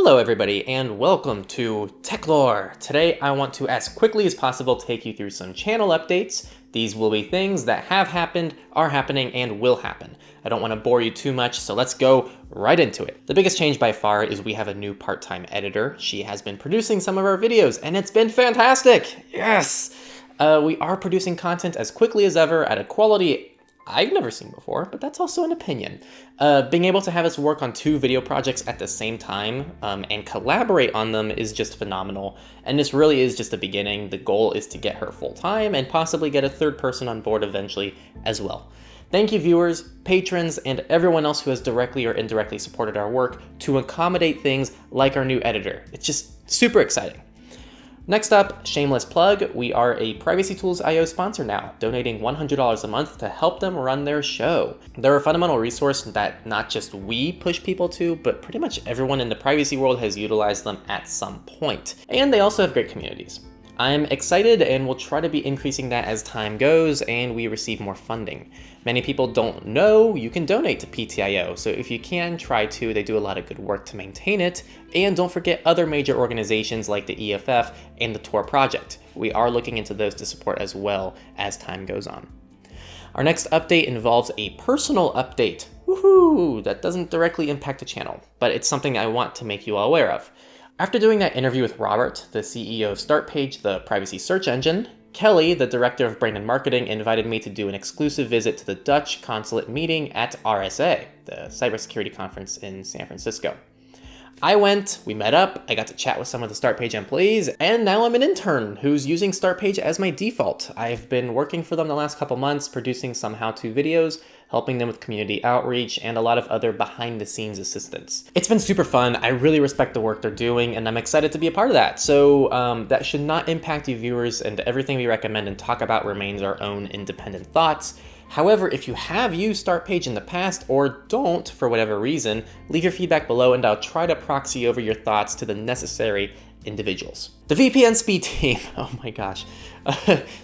Hello everybody and welcome to Techlore. Today I want to, as quickly as possible, take you through some channel updates. These will be things that have happened, are happening, and will happen. I don't want to bore you too much, so let's go right into it. The biggest change by far is we have a new part-time editor. She has been producing some of our videos and it's been fantastic! Yes! We are producing content as quickly as ever at a quality I've never seen before, but that's also an opinion. Being able to have us work on 2 video projects at the same time and collaborate on them is just phenomenal. And this really is just the beginning. The goal is to get her full time and possibly get a 3rd person on board eventually as well. Thank you viewers, patrons, and everyone else who has directly or indirectly supported our work to accommodate things like our new editor. It's just super exciting. Next up, shameless plug, we are a Privacy Tools IO sponsor now, donating $100 a month to help them run their show. They're a fundamental resource that not just we push people to, but pretty much everyone in the privacy world has utilized them at some point. And they also have great communities. I'm excited and will try to be increasing that as time goes and we receive more funding. Many people don't know you can donate to PTIO, so if you can, try to. They do a lot of good work to maintain it. And don't forget other major organizations like the EFF and the Tor project. We are looking into those to support as well as time goes on. Our next update involves a personal update. Woohoo! That doesn't directly impact the channel, but it's something I want to make you all aware of. After doing that interview with Robert, the CEO of Startpage, the privacy search engine, Kelly, the director of brand and marketing, invited me to do an exclusive visit to the Dutch consulate meeting at RSA, the cybersecurity conference in San Francisco. I went, we met up, I got to chat with some of the Startpage employees, and now I'm an intern who's using Startpage as my default. I've been working for them the last couple months, producing some how-to videos, helping them with community outreach, and a lot of other behind-the-scenes assistance. It's been super fun, I really respect the work they're doing, and I'm excited to be a part of that. So that should not impact you viewers, and everything we recommend and talk about remains our own independent thoughts. However, if you have used Startpage in the past or don't for whatever reason, leave your feedback below and I'll try to proxy over your thoughts to the necessary individuals. The VPN speed team, oh my gosh.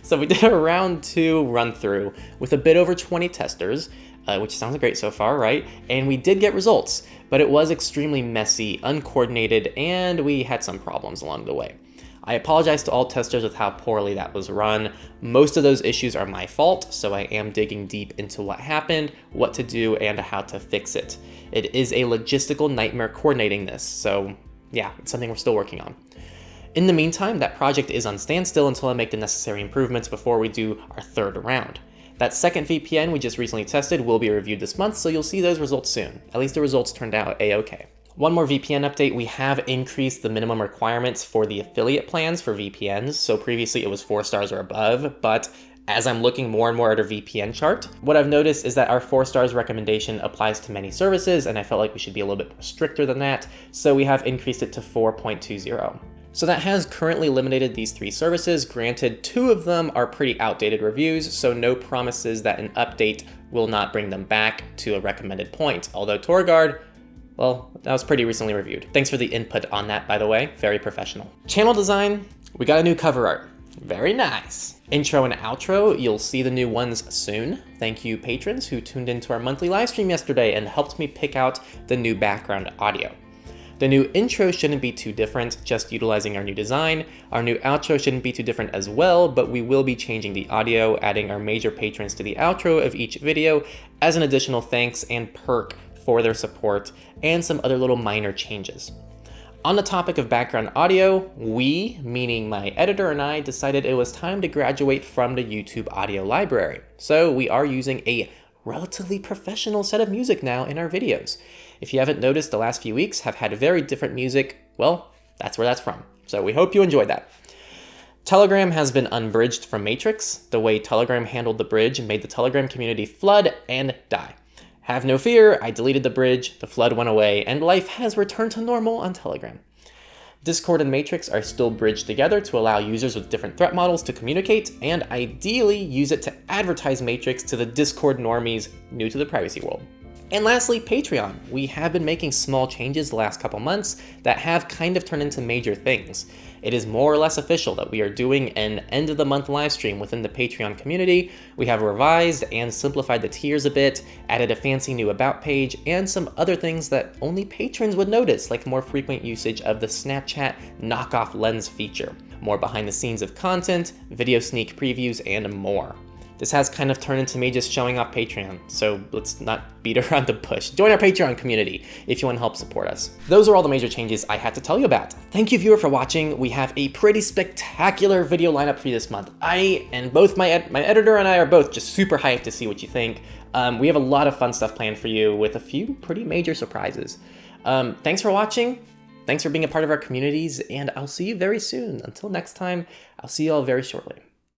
So we did a round 2 run through with a bit over 20 testers, which sounds great so far, right? And we did get results, but it was extremely messy, uncoordinated, and we had some problems along the way. I apologize to all testers with how poorly that was run. Most of those issues are my fault, so I am digging deep into what happened, what to do, and how to fix it. It is a logistical nightmare coordinating this, so yeah, it's something we're still working on. In the meantime, that project is on standstill until I make the necessary improvements before we do our 3rd round. That 2nd VPN we just recently tested will be reviewed this month, so you'll see those results soon. At least the results turned out a-okay. One more VPN update, we have increased the minimum requirements for the affiliate plans for VPNs. So previously it was 4 stars or above, but as I'm looking more and more at our VPN chart, what I've noticed is that our 4 stars recommendation applies to many services, and I felt like we should be a little bit stricter than that, so we have increased it to 4.20. So that has currently eliminated these 3 services. Granted, 2 of them are pretty outdated reviews, so no promises that an update will not bring them back to a recommended point, although TorGuard, well, that was pretty recently reviewed. Thanks for the input on that, by the way. Very professional. Channel design, we got a new cover art. Very nice. Intro and outro, you'll see the new ones soon. Thank you patrons who tuned into our monthly live stream yesterday and helped me pick out the new background audio. The new intro shouldn't be too different, just utilizing our new design. Our new outro shouldn't be too different as well, but we will be changing the audio, adding our major patrons to the outro of each video as an additional thanks and perk for their support, and some other little minor changes. On the topic of background audio, we, meaning my editor and I, decided it was time to graduate from the YouTube audio library. So we are using a relatively professional set of music now in our videos. If you haven't noticed, the last few weeks have had very different music. Well, that's where that's from. So we hope you enjoyed that. Telegram has been unbridged from Matrix. The way Telegram handled the bridge made the Telegram community flood and die. Have no fear, I deleted the bridge, the flood went away, and life has returned to normal on Telegram. Discord and Matrix are still bridged together to allow users with different threat models to communicate, and ideally use it to advertise Matrix to the Discord normies new to the privacy world. And lastly, Patreon. We have been making small changes the last couple months that have kind of turned into major things. It is more or less official that we are doing an end of the month live stream within the Patreon community. We have revised and simplified the tiers a bit, added a fancy new about page, and some other things that only patrons would notice, like more frequent usage of the Snapchat knockoff lens feature, more behind the scenes of content, video sneak previews, and more. This has kind of turned into me just showing off Patreon, so let's not beat around the bush. Join our Patreon community if you want to help support us. Those are all the major changes I had to tell you about. Thank you, viewer, for watching. We have a pretty spectacular video lineup for you this month. Both my editor and I are both just super hyped to see what you think. We have a lot of fun stuff planned for you with a few pretty major surprises. Thanks for watching. Thanks for being a part of our communities, and I'll see you very soon. Until next time, I'll see you all very shortly.